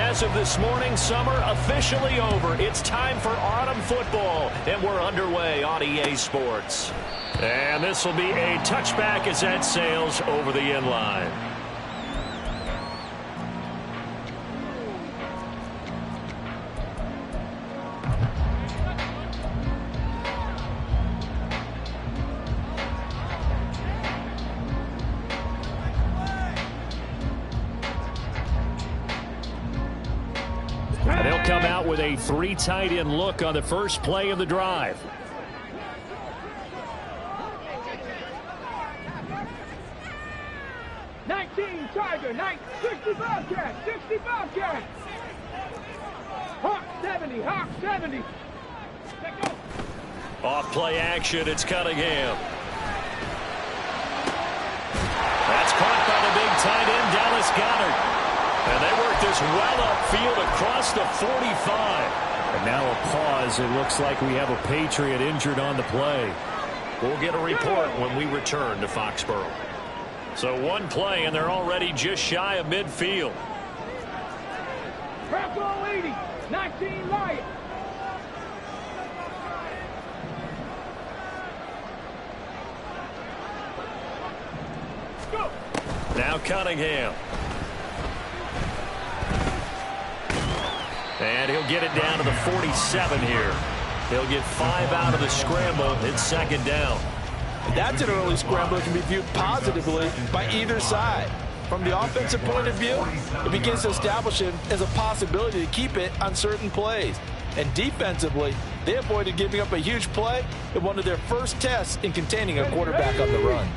As of this morning, summer officially over. It's time for autumn football, and we're underway on EA Sports. And this will be a touchback as that sails over the end line. And they'll come out with a 3 tight end look on the first play of the drive. Tiger, 65 catch, 65 catch. Hawk 70, Hawk 70. Off play action, it's Cunningham. That's caught by the big tight end, Dallas Goedert. And they work this well upfield across the 45. And now a pause. It looks like we have a Patriot injured on the play. We'll get a report when we return to Foxborough. So one play, and they're already just shy of midfield. Bronco 80, 19 Lions. Go. Now Cunningham. And he'll get it down to the 47 here. He'll get 5 out of the scramble. It's second down. That's an early scramble that can be viewed positively by either side. From the offensive point of view, it begins to establish it as a possibility to keep it on certain plays. And defensively, they avoided giving up a huge play in one of their first tests in containing a quarterback on the run.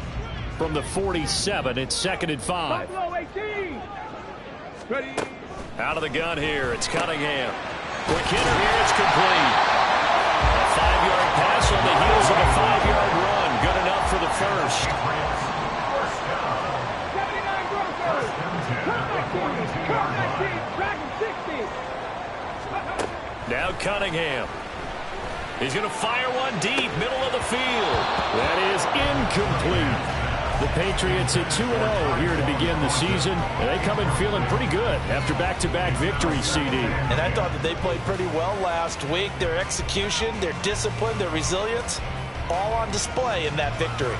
From the 47, it's second and 5. Buffalo 18. Ready. Out of the gun here, it's Cunningham. Quick hitter here, it's complete. A 5-yard pass on the heels of a 5-yard run. Good enough for the first. 79 Broncos. Curve 19. Dragon 60. Now Cunningham. He's going to fire one deep, middle of the field. That is incomplete. The Patriots at 2-0 here to begin the season. And they come in feeling pretty good after back-to-back victories, CD. And I thought that they played pretty well last week. Their execution, their discipline, their resilience, all on display in that victory.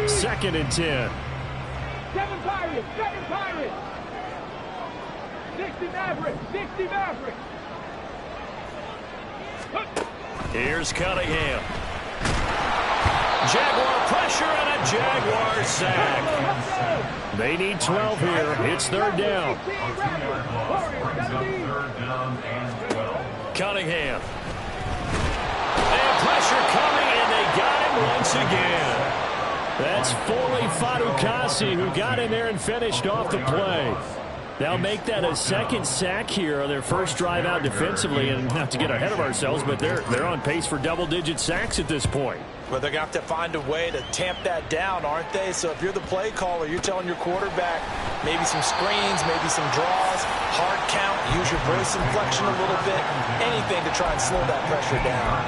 Second and 10. 7 Pirates, 7 Pirates. 60 Mavericks, 60 Mavericks. Here's Cunningham. Jaguar pressure and a Jaguar sack. They need 12 here. It's third down. Cunningham. And pressure coming, and they got him once again. That's Foley Fadukasi who got in there and finished off the play. They'll make that a second sack here on their first drive out defensively, and not to get ahead of ourselves, but they're on pace for double-digit sacks at this point. But they're going to have to find a way to tamp that down, aren't they? So if you're the play caller, you're telling your quarterback maybe some screens, maybe some draws, hard count, use your voice inflection a little bit, anything to try and slow that pressure down.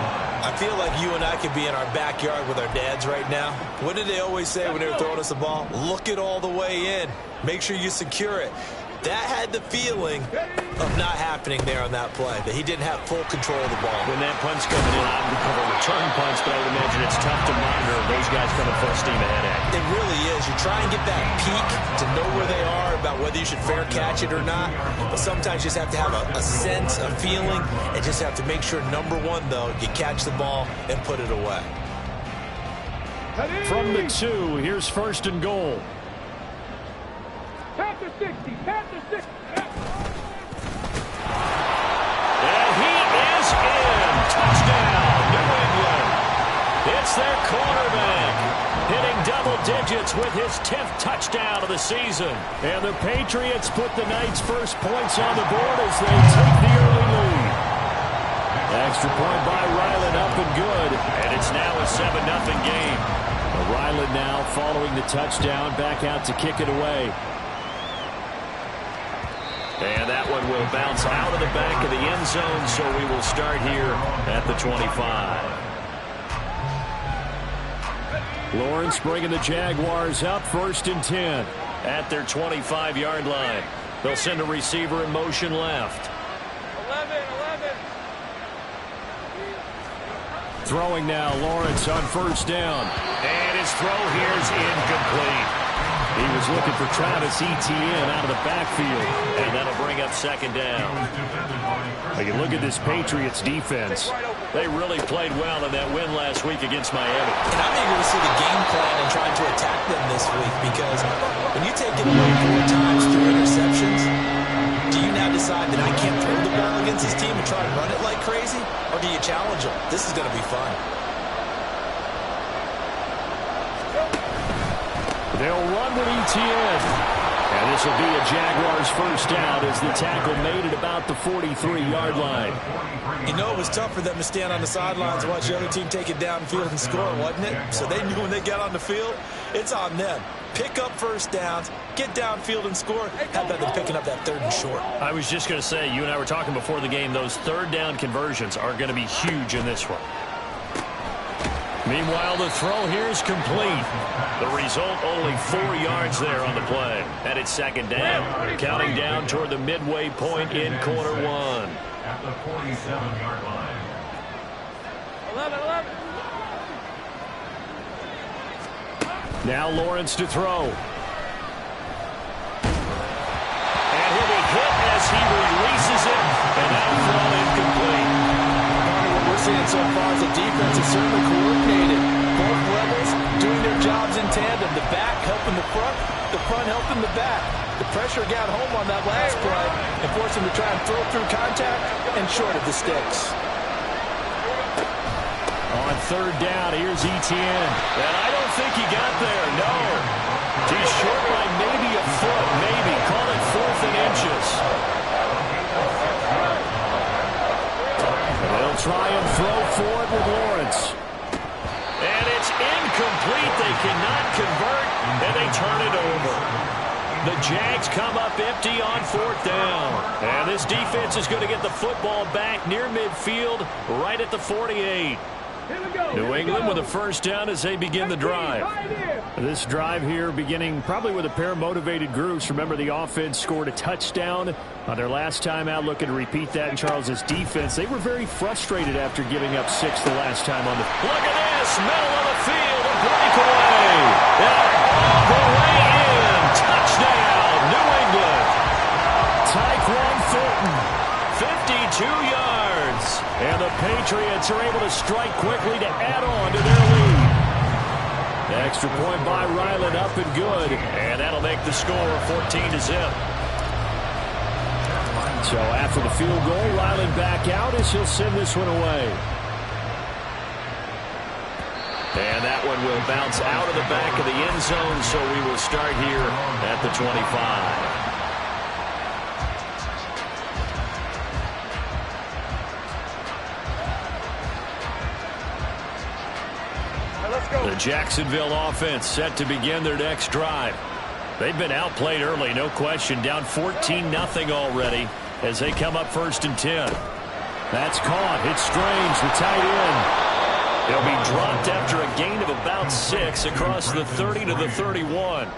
I feel like you and I could be in our backyard with our dads right now. What did they always say when they were throwing us the ball? Look it all the way in. Make sure you secure it. That had the feeling of not happening there on that play, that he didn't have full control of the ball. When that punch coming in, I would cover a return punch, but I would imagine it's tough to monitor those guys coming full steam ahead at you. It really is. You try and get that peek to know where they are, about whether you should fair catch it or not. But sometimes you just have to have a sense, a feeling, and just have to make sure, number one, though, you catch the ball and put it away. From the 2, here's first and goal. Panther 60, Panther 60. And he is in. Touchdown, New England. It's their quarterback hitting double digits with his 10th touchdown of the season. And the Patriots put the Knights' first points on the board as they take the early lead. Extra point by Ryland, up and good. And it's now a 7-0 game. Ryland now following the touchdown, back out to kick it away. And that one will bounce out of the back of the end zone, so we will start here at the 25. Lawrence bringing the Jaguars up 1st and 10 at their 25-yard line. They'll send a receiver in motion left. 11. Throwing now, Lawrence on 1st down. And his throw here is incomplete. He was looking for Travis Etienne out of the backfield, and that'll bring up 2nd down. You can look at this Patriots defense. They really played well in that win last week against Miami. And I'm eager to see the game plan and trying to attack them this week, because when you take it away 4 times through interceptions, do you now decide that I can't throw the ball against this team and try to run it like crazy? Or do you challenge them? This is going to be fun. They'll run with Etienne. And this will be a Jaguars 1st down as the tackle made it about the 43-yard line. You know, it was tough for them to stand on the sidelines and watch the other team take it downfield and score, wasn't it? So they knew when they got on the field, it's on them. Pick up 1st downs, get downfield and score. How about them picking up that 3rd and short? I was just going to say, you and I were talking before the game, those 3rd down conversions are going to be huge in this one. Meanwhile, the throw here is complete. The result, only 4 yards there on the play. And it's 2nd down. Counting down toward the midway point in quarter 1. At the 47-yard line. 11. Now Lawrence to throw. And he'll be hit as he releases it. And that throw incomplete. What we're seeing so far is the defense is certainly coordinated. Both levels doing their jobs in tandem. The back helping the front helping the back. The pressure got home on that last play and forced him to try and throw through contact and short of the sticks. On 3rd down, here's Etienne. And I don't think he got there, no. He's short by maybe a foot, maybe. Call it 4th and inches. They'll try and throw forward with Lawrence. And it's incomplete. They cannot convert, and they turn it over. The Jags come up empty on 4th down. And this defense is going to get the football back near midfield, right at the 48. New England with a 1st down as they begin the drive. This drive here beginning probably with a pair of motivated groups. Remember, the offense scored a touchdown on their last time out. Looking to repeat that in Charles's defense. They were very frustrated after giving up 6 the last time on the... Look at this! Middle of the field, a breakaway! And all the way in! Touchdown, New England! Tyquan Thornton, 52 yards. And the Patriots are able to strike quickly to add on to their lead. The extra point by Ryland up and good. And that'll make the score 14-0. So after the field goal, Ryland back out as he'll send this one away. And that one will bounce out of the back of the end zone, so we will start here at the 25. The Jacksonville offense set to begin their next drive. They've been outplayed early, no question. Down 14-0 already as they come up 1st and 10. That's caught. It's Strange, the tight end. He'll be dropped after a gain of about 6 across the 30 to the 31.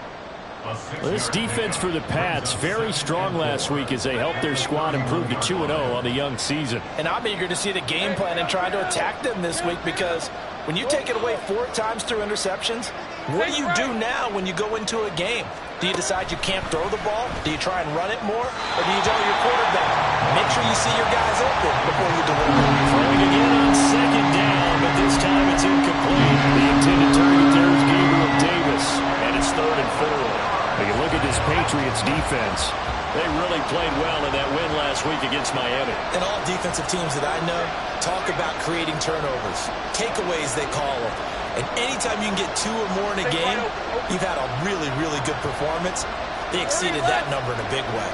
This defense for the Pats, very strong last week as they helped their squad improve to 2-0 on the young season. And I'm eager to see the game plan and try to attack them this week, because when you take it away 4 times through interceptions, what do you do now when you go into a game? Do you decide you can't throw the ball? Do you try and run it more? Or do you tell your quarterback, make sure you see your guys open before you deliver? Throwing again on 2nd down, but this time it's incomplete. The intended target there is Gabriel Davis, and it's 3rd and 4. When you look at this Patriots defense, they really played well in that win last week against Miami. And all defensive teams that I know talk about creating turnovers, takeaways they call them. And anytime you can get 2 or more in a game, you've had a really, really good performance. They exceeded that number in a big way.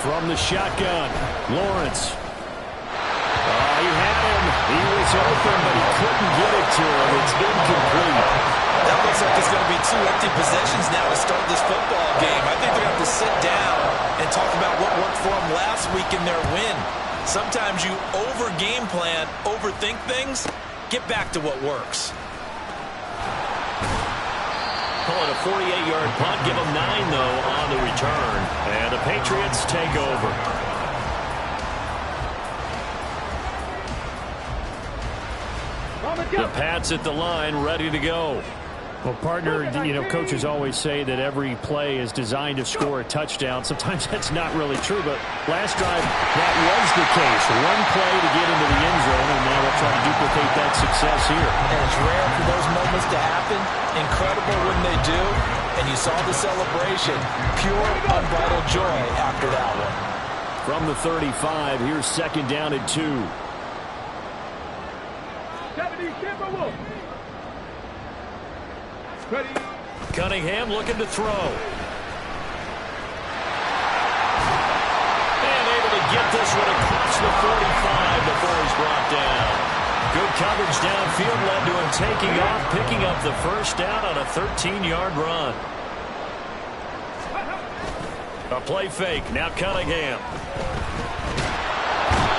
From the shotgun, Lawrence. He had him. He was open, but he couldn't get it to him. It's incomplete. That looks like it's going to be 2 empty possessions now to start this football game. I think they're going to have to sit down and talk about what worked for them last week in their win. Sometimes you over-game plan, overthink things. Get back to what works. call it a 48-yard punt. Give them 9, though, on the return. And the Patriots take over. The Pats at the line, ready to go. Well, partner, coaches always say that every play is designed to score a touchdown. Sometimes that's not really true, but last drive, that was the case. One play to get into the end zone, and now they'll try to duplicate that success here. And it's rare for those moments to happen. Incredible when they do. And you saw the celebration. Pure, unbridled joy after that one. From the 35, here's second down and 2. 70 Timberwolves. Ready. Cunningham looking to throw. And able to get this one across the 45 before he's brought down. Good coverage downfield led to him taking off, picking up the first down on a 13-yard run. A play fake. Now Cunningham.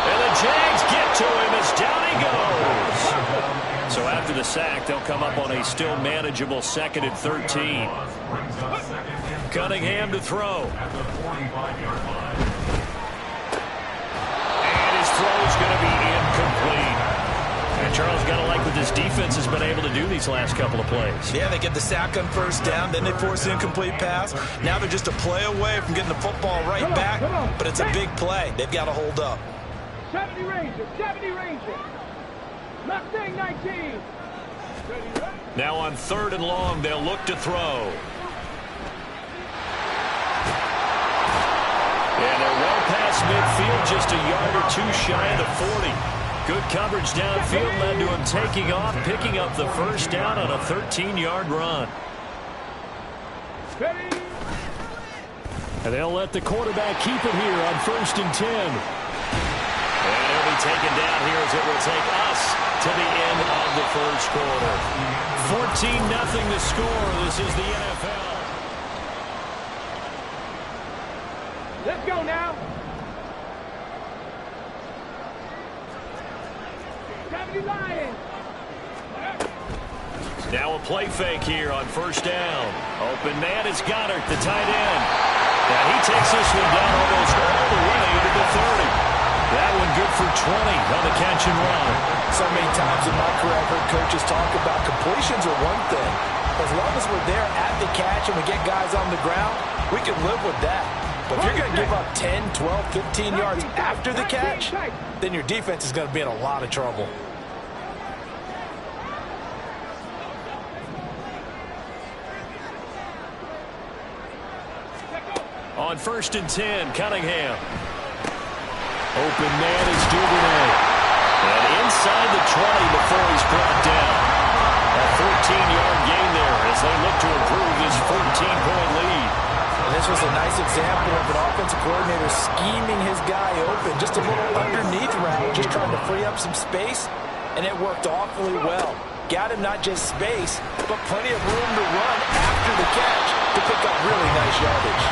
And the Jags get to him as down he goes. So after the sack, they'll come up on a still manageable 2nd and 13. Cunningham to throw. And his throw is going to be incomplete. And Charles, got to like what this defense has been able to do these last couple of plays. Yeah, they get the sack on first down, then they force the incomplete pass. Now they're just a play away from getting the football right back, but it's a big play. They've got to hold up. 70 Rangers, 70 Rangers. Mustang 19. Now on 3rd and long, they'll look to throw. And they're well past midfield, just a yard or 2 shy of the 40. Good coverage downfield led to him taking off, picking up the first down on a 13-yard run. And they'll let the quarterback keep it here on 1st and 10. And he'll be taken down here as it will take us to the end of the first quarter. 14-0 the score. This is the NFL. Let's go now. 70 Lions. Now a play fake here on 1st down. Open man is Goddard, the tight end. And he takes this one down almost all the way to the 30. That one good for 20 on the catch and run. So many times in my career I've heard coaches talk about completions are one thing. As long as we're there at the catch and we get guys on the ground, we can live with that. But if you're going to give up 10, 12, 15 yards after the catch, then your defense is going to be in a lot of trouble. On 1st and 10, Cunningham. Open man is Duvernay. And inside the 20 before he's brought down. A 14-yard gain there as they look to improve this 14-point lead. And this was a nice example of an offensive coordinator scheming his guy open. Just a little underneath route, just trying to free up some space. And it worked awfully well. Got him not just space, but plenty of room to run after the catch to pick up really nice yardage.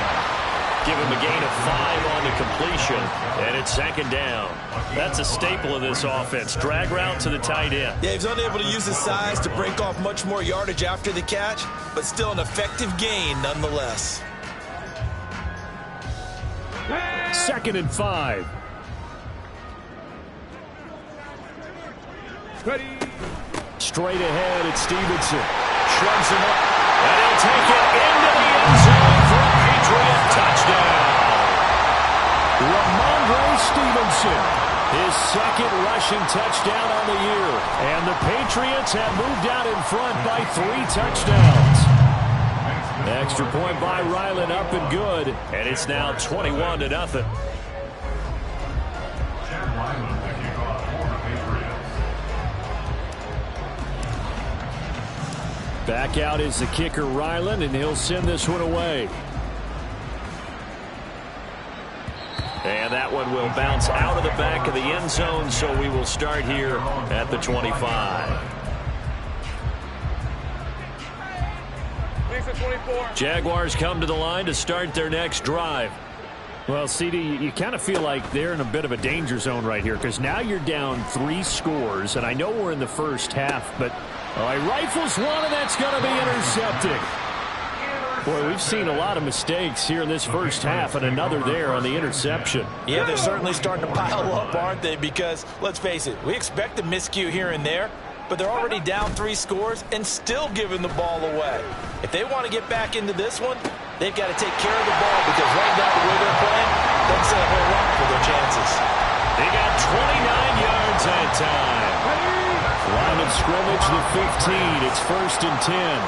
Give him a gain of 5 on the completion, and it's 2nd down. That's a staple of this offense. Drag route to the tight end. Yeah, he's unable to use his size to break off much more yardage after the catch, but still an effective gain nonetheless. 2nd and 5. Ready. Straight ahead, it's Stevenson. Shrugs him up, and he'll take it into the end zone for a Patriot touchdown. Ramondre Stevenson, his 2nd rushing touchdown on the year. And the Patriots have moved out in front by 3 touchdowns. Extra point by Ryland, up and good. And it's now 21-0. Back out is the kicker, Ryland, and he'll send this one away. And that one will bounce out of the back of the end zone, so we will start here at the 25. Jaguars come to the line to start their next drive. Well, CD, you kind of feel like they're in a bit of a danger zone right here because now you're down 3 scores, and I know we're in the first half, but he rifles one, and that's going to be intercepted. Boy, we've seen a lot of mistakes here in this first half, and another there on the interception. Yeah, they're certainly starting to pile up, aren't they? Because, let's face it, we expect a miscue here and there, but they're already down 3 scores and still giving the ball away. If they want to get back into this one, they've got to take care of the ball, because right now the way they're playing doesn't say a whole lot for their chances. They got 29 yards that time. Line of scrimmage, the 15. It's 1st and 10.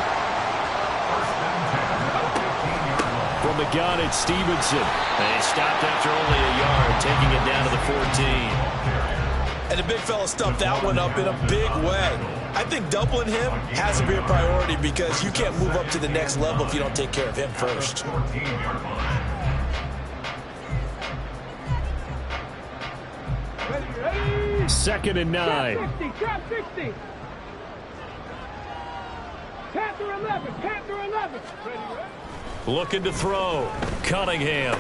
From the gun, it's Stevenson. They stopped after only a yard, taking it down to the 14. And the big fella stuffed that one up in a big way. I think doubling him has to be a priority because you can't move up to the next level if you don't take care of him first. Second and 9. 50, trap 60. Panther 11, Panther 11. Looking to throw. Cunningham.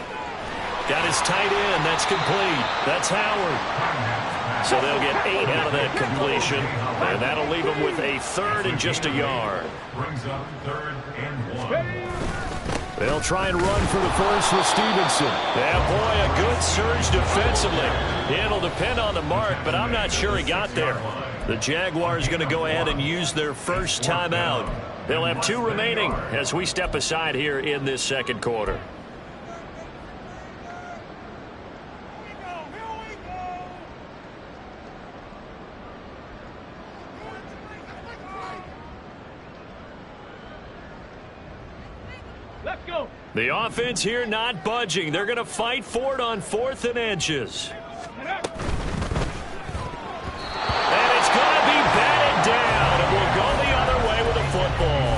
Got his tight end. That's complete. That's Howard. So they'll get 8 out of that completion. And that'll leave them with a 3rd and just a yard. Brings up 3rd and 1. They'll try and run for the first with Stevenson. Yeah, boy, a good surge defensively. It'll depend on the mark, but I'm not sure he got there. The Jaguars going to go ahead and use their first timeout. They'll have 2 remaining as we step aside here in this second quarter. Let's go. The offense here not budging. They're going to fight for it on 4th and inches. And it's going to be batted down. It will go the other way with a football.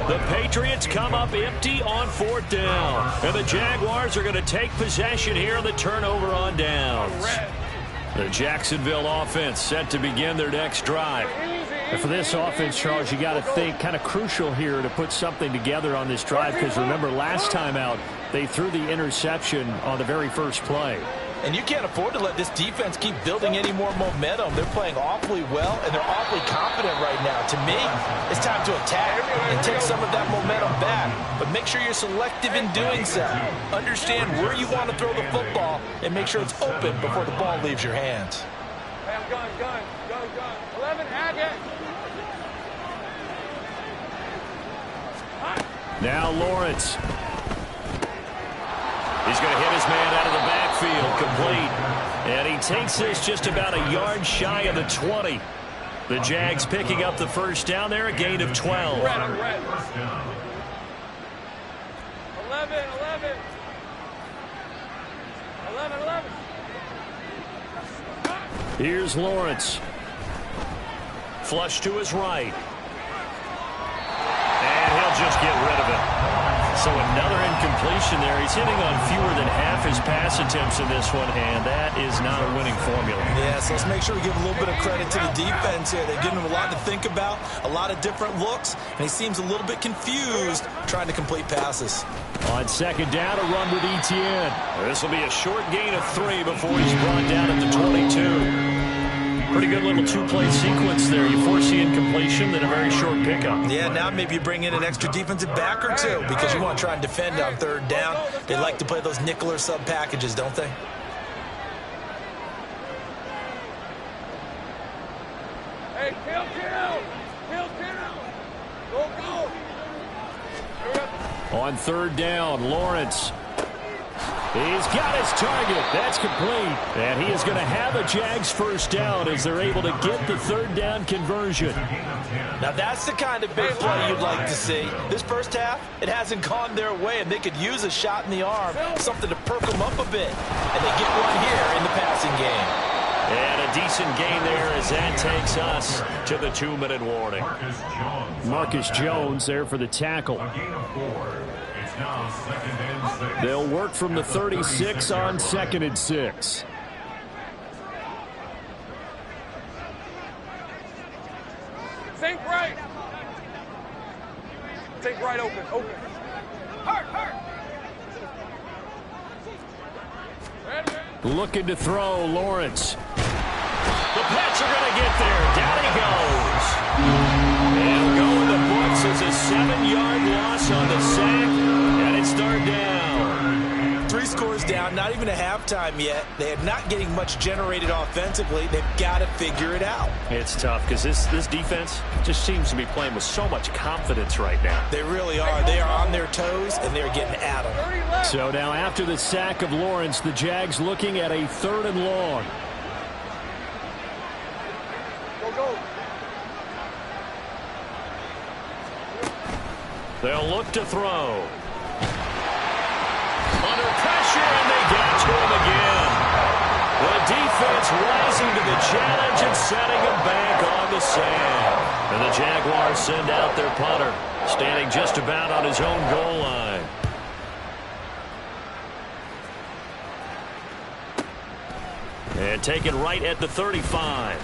The Patriots come up empty on 4th down. And the Jaguars are going to take possession here on the turnover on downs. The Jacksonville offense set to begin their next drive. And for this offense, Charles, you got to think kind of crucial here to put something together on this drive, because remember last time out they threw the interception on the very first play. And you can't afford to let this defense keep building any more momentum. They're playing awfully well, and they're awfully confident right now. To me, it's time to attack and take some of that momentum back. But make sure you're selective in doing so. Understand where you want to throw the football, and make sure it's open before the ball leaves your hands. Hey, I'm gun. 11, Agate. Now Lawrence. He's going to hit his man out of the backfield, complete. And he takes this just about a yard shy of the 20. The Jags picking up the first down there, a gain of 12. I'm red. 11. Here's Lawrence. Flush to his right. And he'll just get rid of it. So another incompletion there. He's hitting on fewer than half his pass attempts in this one, and that is not a winning formula. Yeah, so let's make sure we give a little bit of credit to the defense here. They've given him a lot to think about, a lot of different looks, and he seems a little bit confused trying to complete passes. On second down, a run with Etienne. This will be a short gain of 3 before he's brought down at the 22. Pretty good little 2-play sequence there. You force the incompletion, then a very short pickup. Yeah, now maybe you bring in an extra defensive back or 2 because you want to try and defend on 3rd down. They like to play those nickel or sub packages, don't they? Hey, kill. Go. On 3rd down, Lawrence. He's got his target. That's complete. And he is going to have a Jags first down as they're able to get the 3rd down conversion. Now that's the kind of big play you'd like to see. This first half, it hasn't gone their way, and they could use a shot in the arm, something to perk them up a bit. And they get one here in the passing game. And a decent gain there as that takes us to the 2-minute warning. Marcus Jones there for the tackle. A gain of 4. It's now 2nd and 6. They'll work from the 36 on 2nd and 6. Think right. Think right, open. Hurt. Ready. Looking to throw, Lawrence. The Pats are going to get there. Down he goes. And go with the blitz This is a 7-yard loss on the sack, and it's third down. 3 scores down, not even a halftime yet. They are not getting much generated offensively. They've got to figure it out. It's tough because this defense just seems to be playing with so much confidence right now. They really are. They are on their toes, and they're getting at them. So now after the sack of Lawrence, the Jags looking at a 3rd and long. Go. They'll look to throw. Under pressure, and they get to him again. The defense rising to the challenge and setting him back on the sand. And the Jaguars send out their punter, standing just about on his own goal line. And taken right at the 35.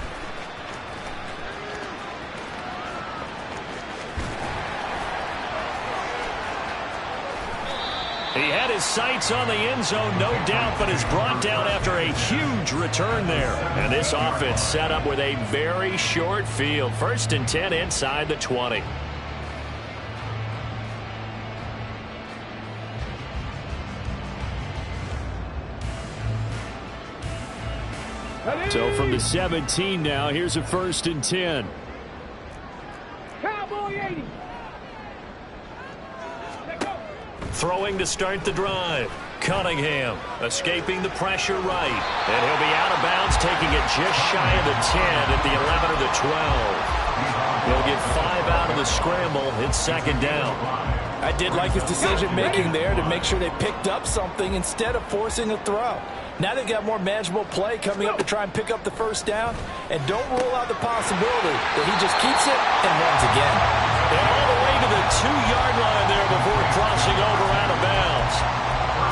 He had his sights on the end zone, no doubt, but is brought down after a huge return there. And this offense set up with a very short field. 1st and 10 inside the 20. So from the 17 now, here's a 1st and 10. Cowboy 80. Throwing to start the drive. Cunningham escaping the pressure right. And he'll be out of bounds, taking it just shy of the 10 at the 11 or the 12. He'll get 5 out of the scramble. It's 2nd down. I did like his decision-making there to make sure they picked up something instead of forcing a throw. Now they've got more manageable play coming up to try and pick up the 1st down. And don't rule out the possibility that he just keeps it and runs again. And all the way to the 2-yard line there before crossing over out of bounds.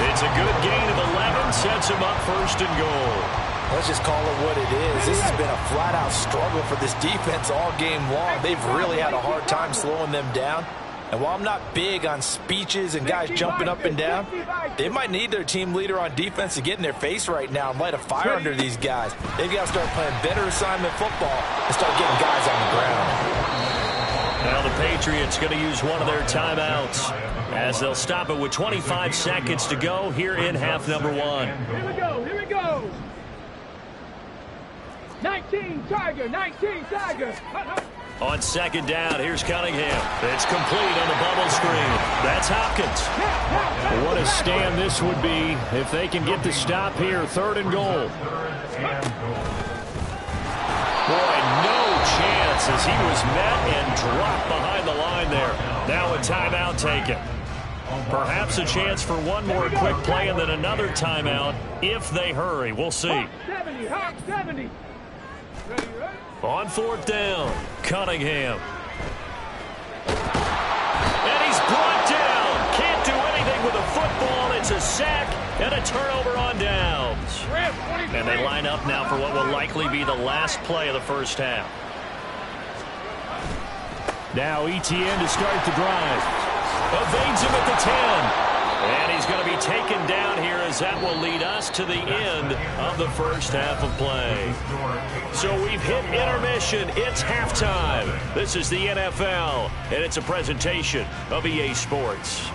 It's a good gain of 11, sets him up 1st and goal. Let's just call it what it is. This has been a flat-out struggle for this defense all game long. They've really had a hard time slowing them down. And while I'm not big on speeches and guys jumping up and down, they might need their team leader on defense to get in their face right now and light a fire under these guys. They've got to start playing better assignment football and start getting guys on the ground. Now the Patriots going to use one of their timeouts as they'll stop it with 25 seconds to go here in half number 1. Here we go. 19 Tiger. On 2nd down, here's Cunningham. It's complete on the bubble screen. That's Hopkins. What a stand this would be if they can get the stop here. 3rd and goal. Boy, no chance as he was met and dropped behind the line there. Now a timeout taken. Perhaps a chance for one more quick play and then another timeout if they hurry. We'll see. 70. On 4th down, Cunningham. And he's brought down. Can't do anything with a football. It's a sack and a turnover on downs. And they line up now for what will likely be the last play of the 1st half. Now Etienne to start the drive. Evades him at the 10. And he's going to be taken down here as that will lead us to the end of the 1st half of play. So we've hit intermission. It's halftime. This is the NFL, and it's a presentation of EA Sports.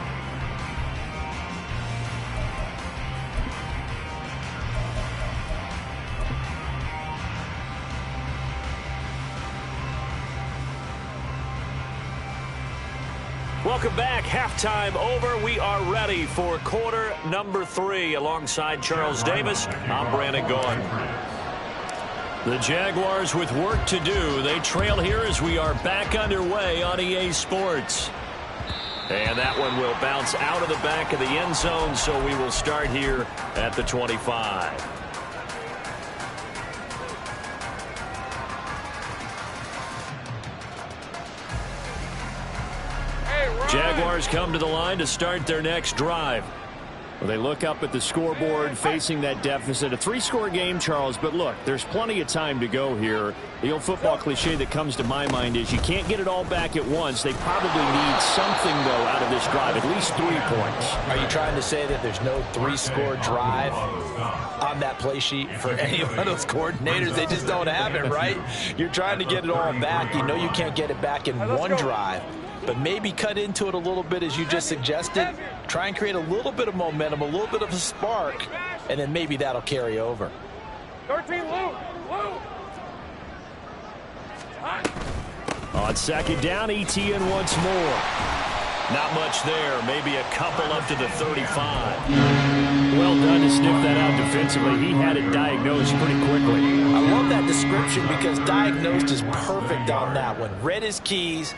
Welcome back. Halftime over. We are ready for quarter number 3. Alongside Charles Davis, I'm Brandon Gaughan. The Jaguars with work to do. They trail here as we are back underway on EA Sports. And that one will bounce out of the back of the end zone, so we will start here at the 25. Jaguars come to the line to start their next drive. Well, they look up at the scoreboard facing that deficit. A 3-score game, Charles, but look, there's plenty of time to go here. The old football cliche that comes to my mind is you can't get it all back at once. They probably need something, though, out of this drive, at least 3 points. Are you trying to say that there's no 3-score drive on that play sheet for any one of those coordinators? They just don't have it, right? You're trying to get it all back. You know you can't get it back in one drive. but maybe cut into it a little bit as you just suggested. Try and create a little bit of momentum, a little bit of a spark, and then maybe that'll carry over. 13, Lou. On second down, Etienne once more. Not much there. Maybe a couple up to the 35. Well done to sniff that out defensively. He had it diagnosed pretty quickly. I love that description because diagnosed is perfect on that one. Read his keys,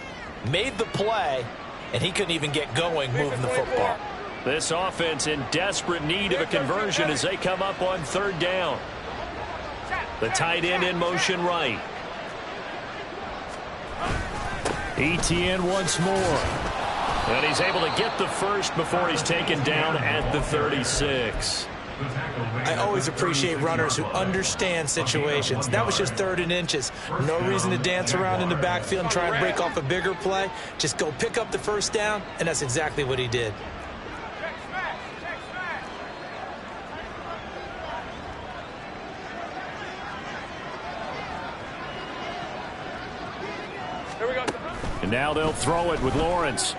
made the play, and he couldn't even get going moving the football. This offense in desperate need of a conversion as they come up on third down. The tight end in motion right. Etienne once more. And he's able to get the first before he's taken down at the 36. I always appreciate runners who understand situations. That was just 3rd and inches. No reason to dance around in the backfield and try and break off a bigger play. Just go pick up the first down, and that's exactly what he did. And now they'll throw it with Lawrence.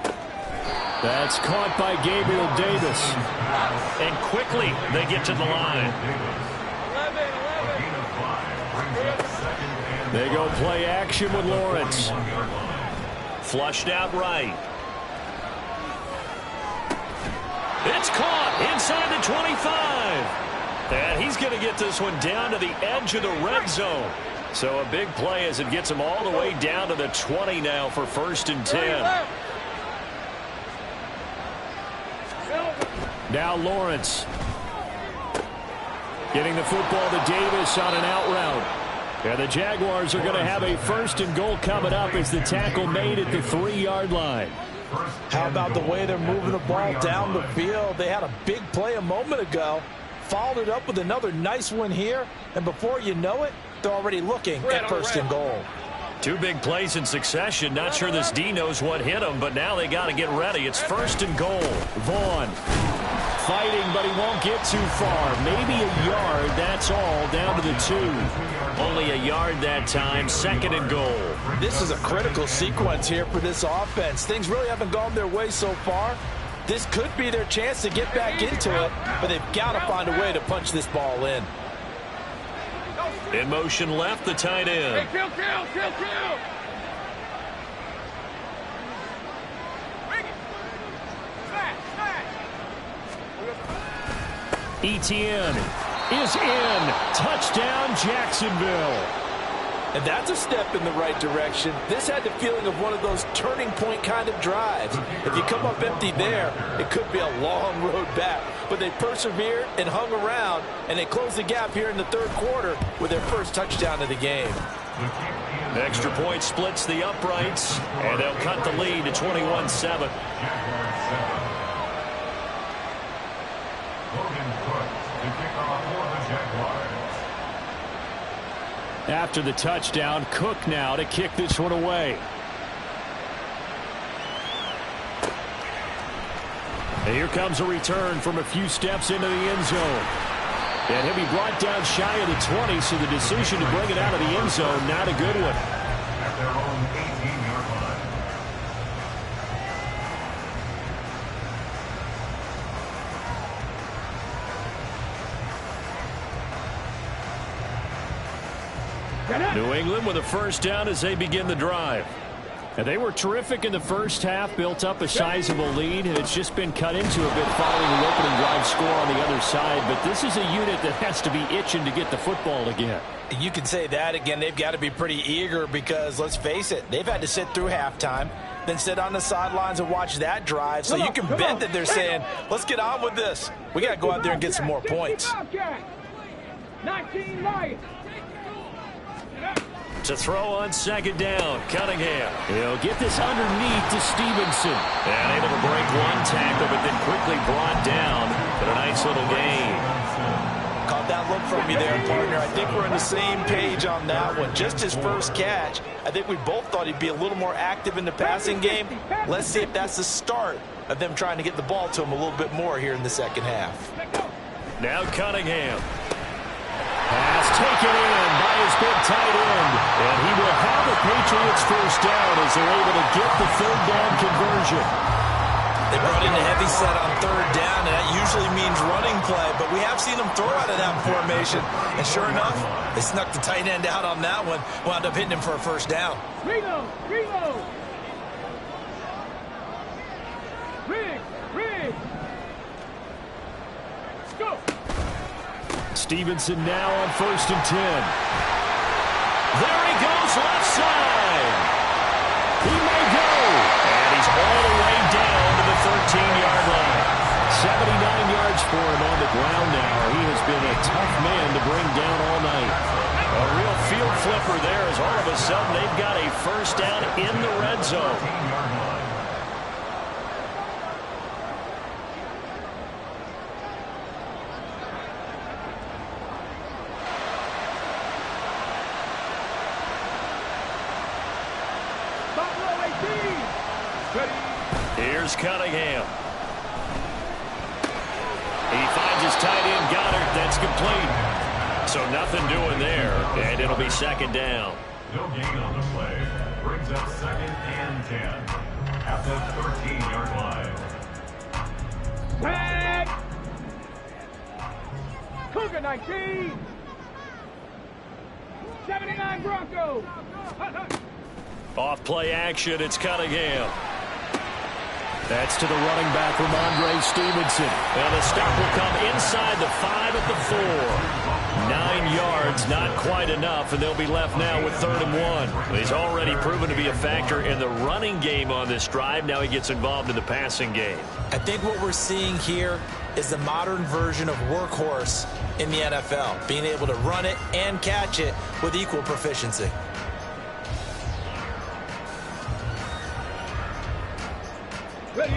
That's caught by Gabriel Davis. And quickly they get to the line. 11. They go play action with Lawrence. Flushed out right. It's caught inside the 25. And he's going to get this one down to the edge of the red zone. So a big play as it gets him all the way down to the 20 now for 1st and 10. Now Lawrence. Getting the football to Davis on an out route. And the Jaguars are going to have a 1st and goal coming up as the tackle made at the 3-yard line. How about the way they're moving the ball down the field? They had a big play a moment ago. Followed it up with another nice one here. And before you know it, they're already looking at 1st and goal. 2 big plays in succession. Not sure this D knows what hit him, but now they got to get ready. It's 1st and goal. Vaughn fighting, but he won't get too far. Maybe a yard, that's all, down to the 2. Only a yard that time, 2nd and goal. This is a critical sequence here for this offense. Things really haven't gone their way so far. This could be their chance to get back into it, but they've got to find a way to punch this ball in. In motion left, the tight end. Hey, kill. Etienne is in. Touchdown, Jacksonville. And that's a step in the right direction. This had the feeling of one of those turning point kind of drives. If you come up empty there, it could be a long road back. But they persevered and hung around, and they closed the gap here in the 3rd quarter with their first touchdown of the game. The extra point splits the uprights, and they'll cut the lead to 21-7. After the touchdown, Cook now to kick this one away. And here comes a return from a few steps into the end zone. And he'll be brought down shy of the 20, so the decision to bring it out of the end zone, not a good one. At their own 18-yard line. New England with a first down as they begin the drive. And they were terrific in the first half, built up a sizable lead, and it's just been cut into a bit following the opening drive score on the other side. But this is a unit that has to be itching to get the football again. You can say that again. They've got to be pretty eager because, let's face it, they've had to sit through halftime, then sit on the sidelines and watch that drive. So you can bet that they're saying, let's get on with this. We got to go out there and get some more points. 19 right. To throw on second down, Cunningham. He'll get this underneath to Stevenson. And able to break one tackle, but then quickly brought down. But a nice little gain. Caught that look from you there, partner. I think we're on the same page on that one. Just his first catch. I think we both thought he'd be a little more active in the passing game. Let's see if that's the start of them trying to get the ball to him a little bit more here in the second half. Now Cunningham. Pass taken in by his big tight end. And he will have it Patriots first down as they're able to get the third down conversion. They brought in a heavy set on third down, and that usually means running play, but we have seen them throw out of that formation, and sure enough, they snuck the tight end out on that one, wound up hitting him for a first down. Reload! Reload! Rig! Let's go! Stevenson now on 1st and 10. There he goes, left side. He may go. And he's all the way down to the 13-yard line. 79 yards for him on the ground now. He has been a tough man to bring down all night. A real field flipper there as all of a sudden they've got a first down in the red zone. Here's Cunningham. He finds his tight end, Goddard. That's complete. So nothing doing there, and it'll be second down. No gain on the play. Brings up 2nd and 10 at the 13-yard line. Tag! Cougar 19! 79 Broncos! Off play action, it's Cunningham. That's to the running back, Ramondre Stevenson. And the stop will come inside the 5 at the 4. 9 yards, not quite enough, and they'll be left now with 3rd and 1. He's already proven to be a factor in the running game on this drive. Now he gets involved in the passing game. I think what we're seeing here is the modern version of workhorse in the NFL, being able to run it and catch it with equal proficiency.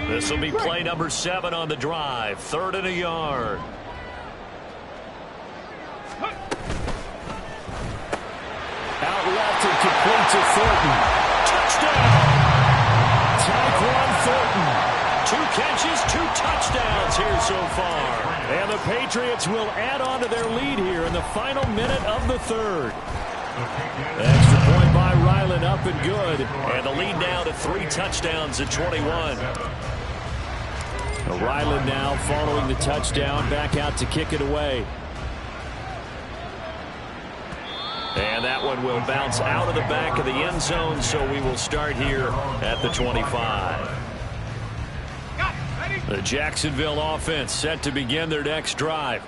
This will be play number 7 on the drive. 3rd and a yard. Out left and complete to Thornton. Touchdown! Tyquan Thornton. 2 catches, 2 touchdowns here so far. And the Patriots will add on to their lead here in the final minute of the 3rd. Extra point by Ryland, up and good. And the lead now to 3 touchdowns at 21. Ryland now following the touchdown, back out to kick it away. And that one will bounce out of the back of the end zone, so we will start here at the 25. The Jacksonville offense set to begin their next drive.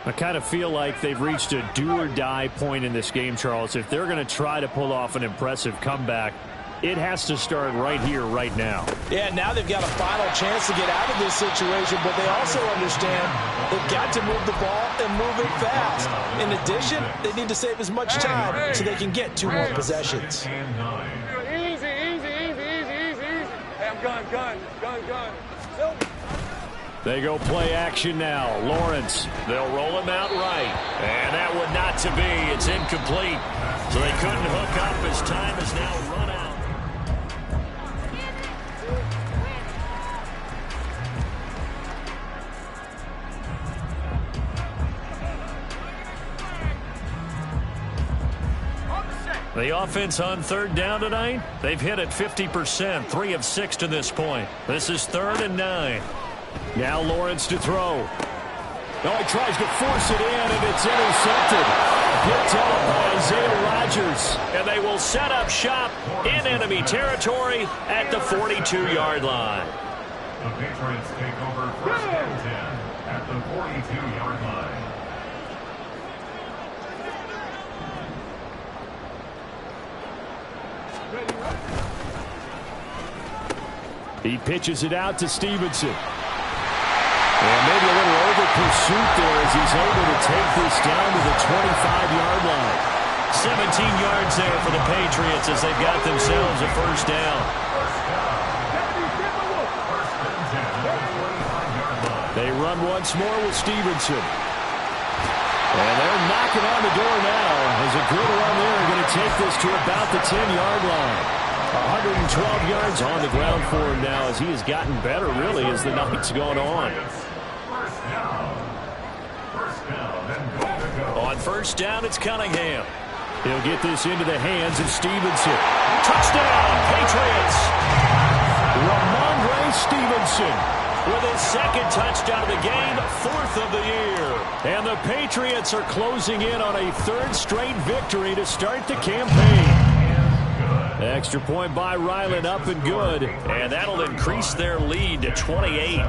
I kind of feel like they've reached a do-or-die point in this game, Charles. If they're going to try to pull off an impressive comeback, it has to start right here, right now. Yeah, now they've got a final chance to get out of this situation, but they also understand they've got to move the ball and move it fast. In addition, they need to save as much time so they can get 2 more possessions. Easy. Hey, I'm gun. They go play action now. Lawrence, they'll roll him out right. And that one not to be. It's incomplete. So they couldn't hook up as time is now run out. The offense on 3rd down tonight, they've hit it 50%, 3 of 6 to this point. This is 3rd and 9. Now Lawrence to throw. Oh, he tries to force it in, and it's intercepted. Picked up by Isaiah Rodgers. And they will set up shop in enemy territory at the 42-yard line. The Patriots take over 1st and 10 at the 42-yard line. He pitches it out to Stevenson. And maybe a little over pursuit there as he's able to take this down to the 25-yard line. 17 yards there for the Patriots as they've got themselves a first down. They run once more with Stevenson. And they're knocking on the door now as a good run there going to take this to about the 10-yard line. 112 yards on the ground for him now as he has gotten better, really, as the night's gone on. On 1st down, it's Cunningham. He'll get this into the hands of Stevenson. Touchdown, Patriots! Ramondre Stevenson with his second touchdown of the game, 4th of the year. And the Patriots are closing in on a 3rd straight victory to start the campaign. Extra point by Ryland, up and good. And that'll increase their lead to 28.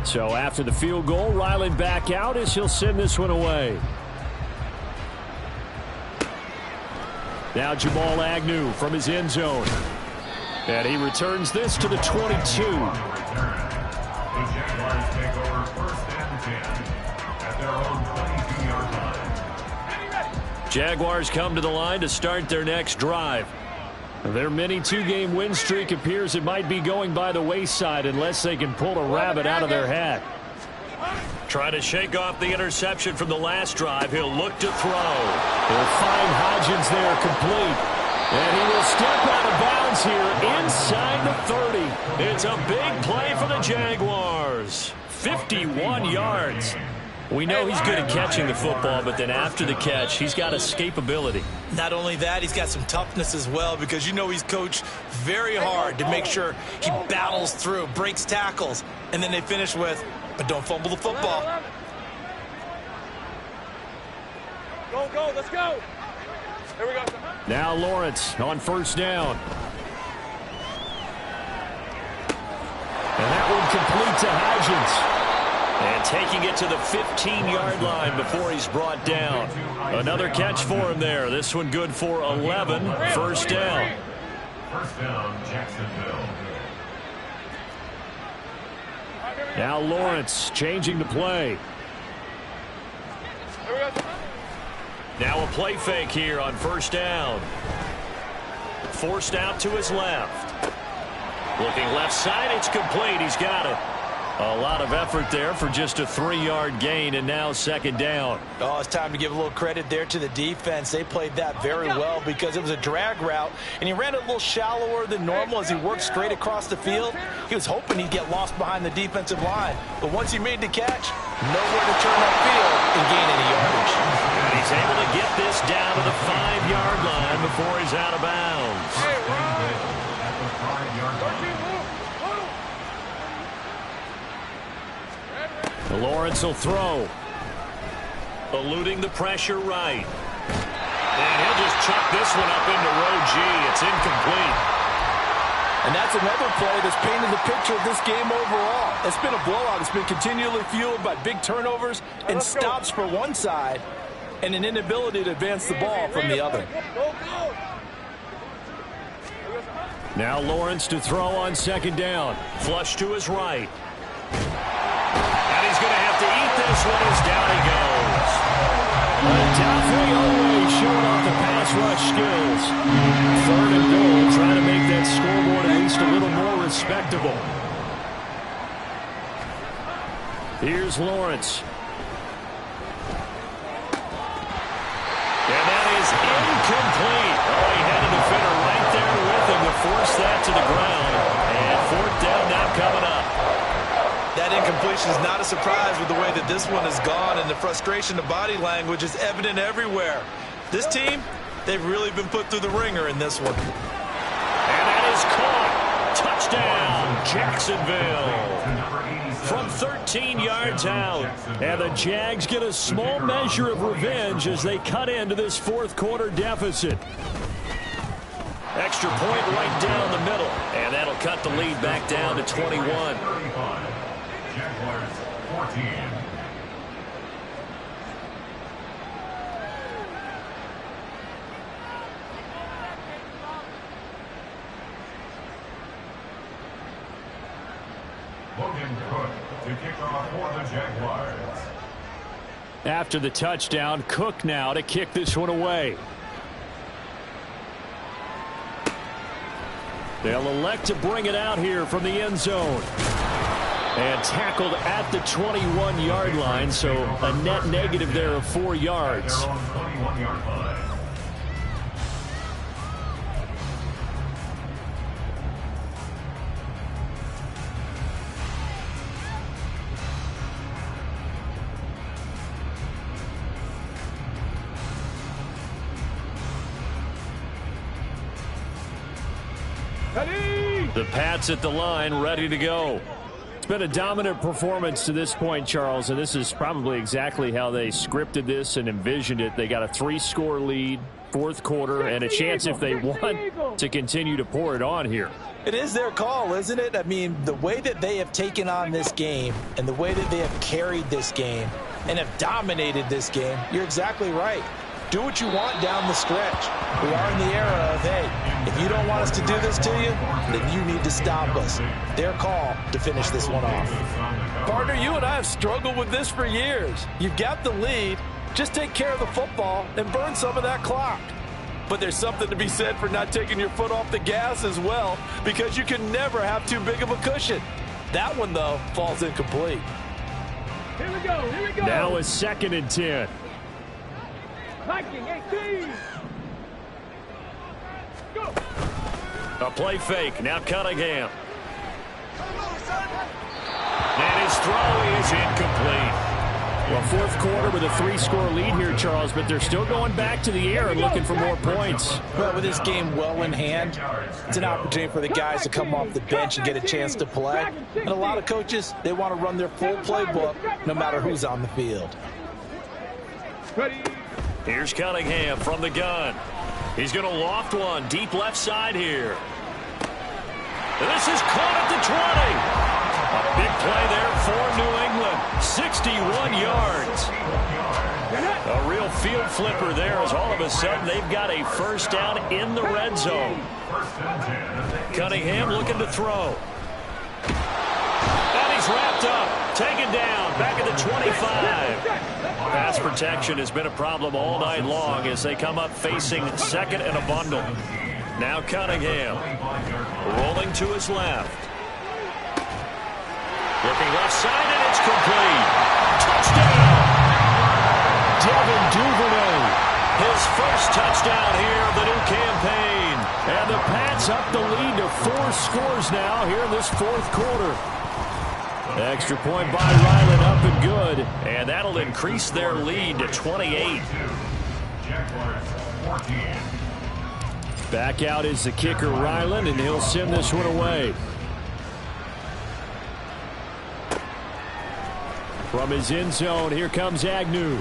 So after the field goal, Ryland back out as he'll send this one away. Now Jamal Agnew from his end zone. And he returns this to the 22. The Jaguars take over 1st and 10 at their own 22-yard line. Jaguars come to the line to start their next drive. Their mini 2-game win streak appears it might be going by the wayside unless they can pull a rabbit out of their hat. Trying to shake off the interception from the last drive. He'll look to throw. He'll find Hodgins there complete. And he will step out of bounds here inside the 30. It's a big play for the Jaguars. 51 yards. We know he's good at catching the football, but then after the catch, he's got escapability. Not only that, he's got some toughness as well, because you know he's coached very hard to make sure he battles through, breaks tackles, and then they finish with, but don't fumble the football. Go, go, let's go. Here we go. Now Lawrence on 1st down. And that one complete to Hodgins. And taking it to the 15-yard line before he's brought down. Another catch for him there. This one good for 11. 1st down. 1st down, Jacksonville. Now Lawrence changing the play. Here we go. Now a play fake here on 1st down. Forced out to his left. Looking left side, it's complete. He's got it. A lot of effort there for just a 3-yard gain, and now 2nd down. Oh, it's time to give a little credit there to the defense. They played that very well because it was a drag route, and he ran it a little shallower than normal as he worked straight across the field. He was hoping he'd get lost behind the defensive line, but once he made the catch, nowhere to turn upfield and gain any yardage. And he's able to get this down to the 5-yard line before he's out of bounds. At the 5-yard line. Lawrence will throw. Eluding the pressure right. And he'll just chuck this one up into row G. It's incomplete. And that's another play that's painted the picture of this game overall. It's been a blowout. It's been continually fueled by big turnovers and stops for one side and an inability to advance the ball from the other. Now Lawrence to throw on 2nd down. Flush to his right. And he's going to have to eat this one as down he goes. Dafe always showing off the pass rush skills. 3rd and goal, trying to make that scoreboard at least a little more respectable. Here's Lawrence. And that is incomplete. Oh, he had a defender right there with him to force that to the ground. And 4th down now coming up. That incompletion is not a surprise with the way that this one has gone, and the frustration, the body language is evident everywhere. This team, they've really been put through the ringer in this one. And that is caught. Touchdown, Jacksonville. From 13 yards out. And the Jags get a small measure of revenge as they cut into this 4th quarter deficit. Extra point right down the middle. And that'll cut the lead back down to 21. Jaguars 14. Logan Cook to kick off for the Jaguars. After the touchdown, Cook now to kick this one away. They'll elect to bring it out here from the end zone. And tackled at the 21-yard line, so a net negative there of 4 yards. Their own 21-yard line. The Pats at the line, ready to go. It's been a dominant performance to this point, Charles, and this is probably exactly how they scripted this and envisioned it. They got a 3-score lead, fourth quarter, and a chance, if they want, to continue to pour it on here. It is their call, isn't it? I mean, the way that they have taken on this game and the way that they have carried this game and have dominated this game, you're exactly right. Do what you want down the stretch. We are in the era of, hey, if you don't want us to do this to you, then you need to stop us. Their call to finish this one off. Partner, you and I have struggled with this for years. You've got the lead. Just take care of the football and burn some of that clock. But there's something to be said for not taking your foot off the gas as well, because you can never have too big of a cushion. That one, though, falls incomplete. Here we go. Here we go. Now it's 2nd and 10. Viking 18. Go. A play fake. Now Cunningham. And his throw is incomplete. Well, fourth quarter with a 3-score lead here, Charles, but they're still going back to the air and looking for more points. Well, with this game well in hand, it's an opportunity for the guys to come off the bench and get a chance to play. And a lot of coaches, they want to run their full playbook no matter who's on the field. Here's Cunningham from the gun. He's going to loft one deep left side here. This is caught at the 20. A big play there for New England. 61 yards. A real field flipper there, as all of a sudden they've got a first down in the red zone. Cunningham looking to throw. And he's wrapped up. Taken down. Back at the 25. Pass protection has been a problem all night long as they come up facing 2nd and a bundle. Now Cunningham rolling to his left. Looking left side, and it's complete. Touchdown! Devin Duvernay. His first touchdown here of the new campaign. And the Pats up the lead to 4 scores now here in this fourth quarter. Extra point by Ryland, up and good. And that'll increase their lead to 28. Back out is the kicker, Ryland, and he'll send this one away. From his end zone, here comes Agnew.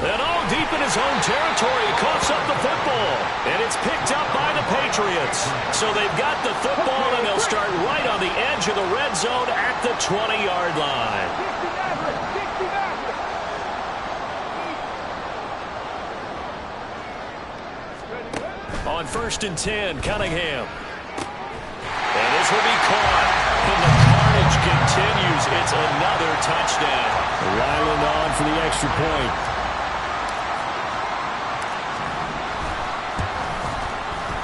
And all deep in his own territory, he coughs up the football. And it's picked up by the Patriots. So they've got the football, and they'll start right on the edge of the red zone at the 20-yard line. On 1st and 10, Cunningham. And this will be caught. And the carnage continues. It's another touchdown. Ryland on for the extra point.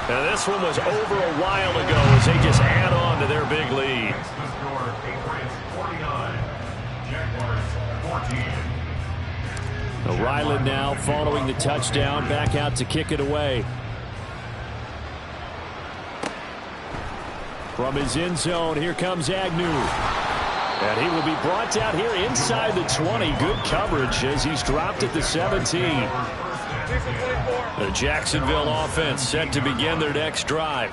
Now this one was over a while ago as they just add on to their big lead. Ryland now following the touchdown, back out to kick it away. From his end zone, here comes Agnew. And he will be brought down here inside the 20. Good coverage as he's dropped at the 17. The Jacksonville offense set to begin their next drive.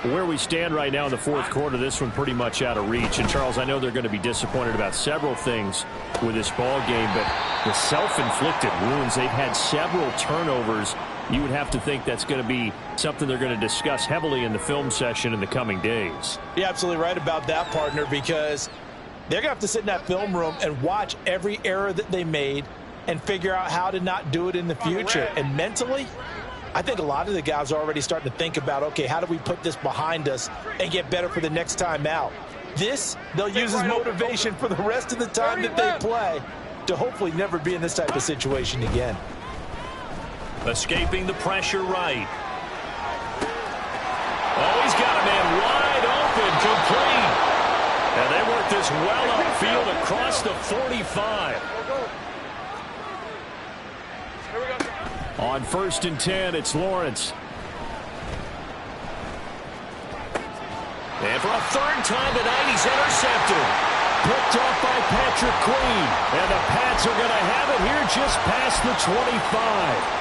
Where we stand right now in the fourth quarter, this one pretty much out of reach. And, Charles, I know they're going to be disappointed about several things with this ball game, but the self-inflicted wounds, they've had several turnovers. You would have to think that's going to be something they're going to discuss heavily in the film session in the coming days. You're absolutely right about that, partner, because they're going to have to sit in that film room and watch every error that they made and figure out how to not do it in the future. And mentally, I think a lot of the guys are already starting to think about, okay, how do we put this behind us and get better for the next time out? This, they'll use as motivation for the rest of the time that they play to hopefully never be in this type of situation again. Escaping the pressure right. Oh, he's got a man wide open, complete. And they work this well upfield across the 45. On 1st and 10, it's Lawrence. And for a third time tonight, he's intercepted. Picked off by Patrick Queen. And the Pats are going to have it here just past the 25.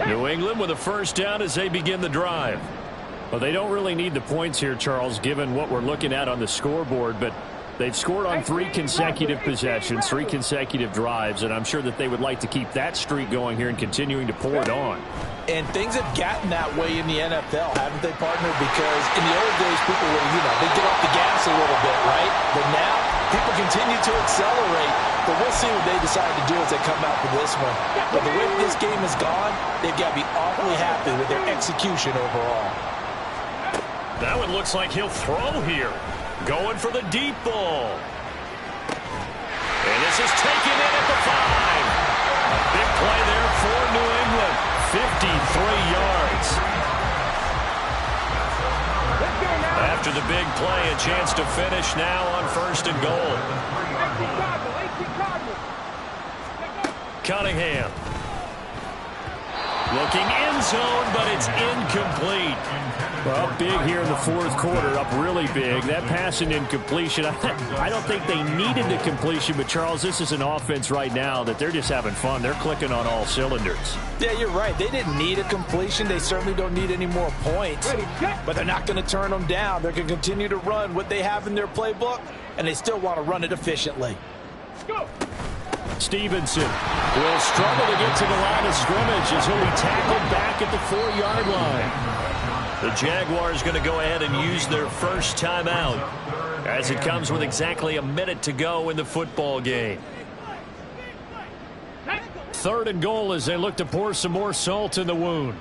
New England with a first down as they begin the drive. Well, they don't really need the points here, Charles, given what we're looking at on the scoreboard, but they've scored on 3 consecutive possessions, 3 consecutive drives, and I'm sure that they would like to keep that streak going here and continuing to pour it on. And things have gotten that way in the NFL, haven't they, partner? Because in the old days, people would, they get off the gas a little bit, right? But now, people continue to accelerate. But we'll see what they decide to do as they come out for this one. But the way this game has gone, they've got to be awfully happy with their execution overall. That one looks like he'll throw here. Going for the deep ball. And this is taken in at the 5. Big play there for New England. 53 yards. After the big play, a chance to finish now on 1st and goal. Cunningham. Looking end zone, but it's incomplete. Well, big here in the 4th quarter, up really big. That pass and incompletion, I don't think they needed the completion, but, Charles, this is an offense right now that they're just having fun. They're clicking on all cylinders. Yeah, you're right. They didn't need a completion. They certainly don't need any more points, but they're not going to turn them down. They're going to continue to run what they have in their playbook, and they still want to run it efficiently. Go. Stevenson will struggle to get to the line of scrimmage as he'll be tackled back at the 4-yard line. The Jaguars going to go ahead and use their first timeout as it comes with exactly a minute to go in the football game. 3rd and goal as they look to pour some more salt in the wound.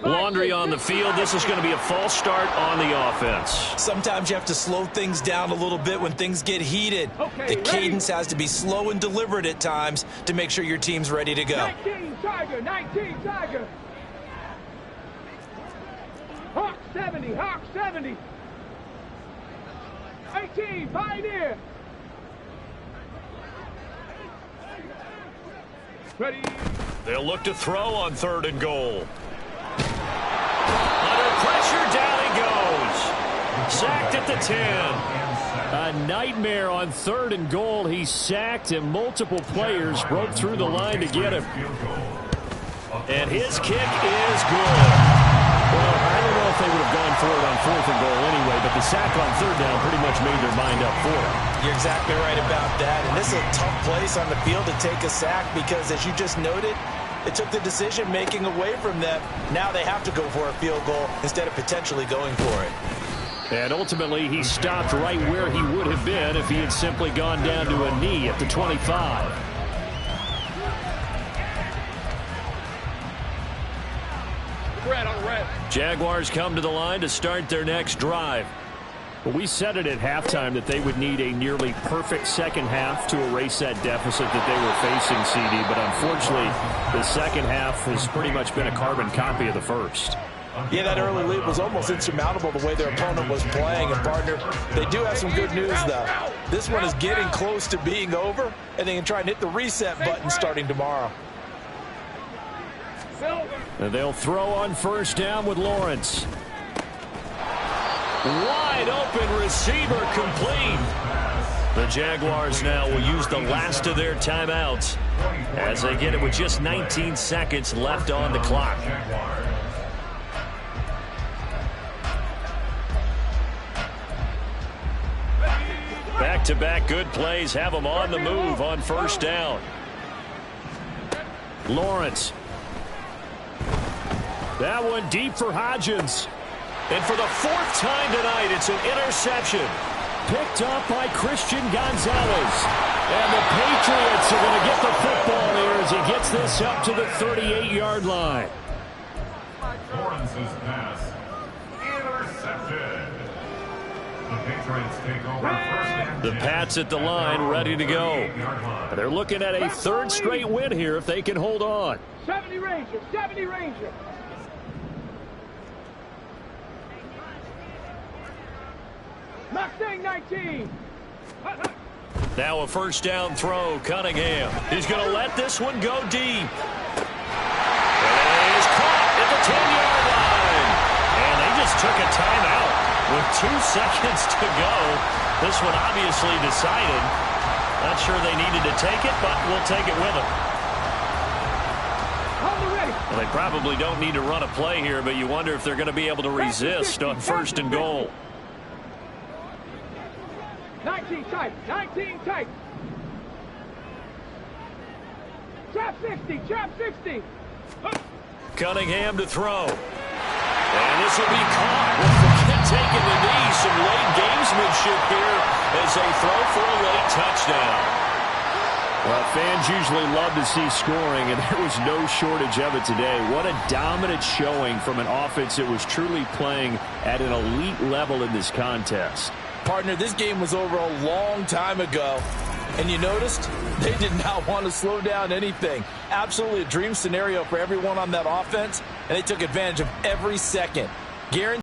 Laundry on the field. This is going to be a false start on the offense. Sometimes you have to slow things down a little bit when things get heated. The cadence has to be slow and deliberate at times to make sure your team's ready to go. 19 Tiger, 19 Tiger. Hawk 70, Hawk 70. 18 Pioneer. Ready. They'll look to throw on 3rd and goal. Under pressure, down he goes. Sacked at the 10. A nightmare on 3rd and goal. He's sacked, and multiple players broke through the line to get him. And his kick is good. Well, I don't know if they would have gone for it on 4th and goal anyway, but the sack on 3rd down pretty much made their mind up for it. You're exactly right about that. And this is a tough place on the field to take a sack because, as you just noted, it took the decision-making away from them. Now they have to go for a field goal instead of potentially going for it. And ultimately, he stopped right where he would have been if he had simply gone down to a knee at the 25. Red on red. Jaguars come to the line to start their next drive. Well, we said it at halftime that they would need a nearly perfect second half to erase that deficit that they were facing, CD. But unfortunately, the second half has pretty much been a carbon copy of the first. Yeah, that early lead was almost insurmountable the way their opponent was playing. And, partner, they do have some good news, though. This one is getting close to being over, and they can try and hit the reset button starting tomorrow. And they'll throw on 1st down with Lawrence. Wide open receiver complete. The Jaguars now will use the last of their timeouts as they get it with just 19 seconds left on the clock. Back-to-back good plays have them on the move on 1st down. Lawrence. That one deep for Hodgins. And for the 4th time tonight, it's an interception. Picked up by Christian Gonzalez. And the Patriots are going to get the football here as he gets this up to the 38-yard line. Lawrence's pass intercepted. The Patriots take over 1st and 10. The Pats at the line, ready to go. They're looking at a 3rd straight win here if they can hold on. 70 Ranger, 70 Ranger. Mustang 19. Now a 1st down throw, Cunningham. He's going to let this one go deep. And he's caught at the 10-yard line. And they just took a timeout. With 2 seconds to go, this one obviously decided. Not sure they needed to take it, but we'll take it with them. Well, they probably don't need to run a play here, but you wonder if they're going to be able to resist on 1st and goal. 19 tight, 19 tight. Trap 60, trap 60. Cunningham to throw. And this will be caught with the kid taking the knee. Some late gamesmanship here as they throw for a late touchdown. Well, fans usually love to see scoring, and there was no shortage of it today. What a dominant showing from an offense that was truly playing at an elite level in this contest. Partner, this game was over a long time ago. And you noticed they did not want to slow down anything. Absolutely a dream scenario for everyone on that offense, and they took advantage of every second. Guaranteed.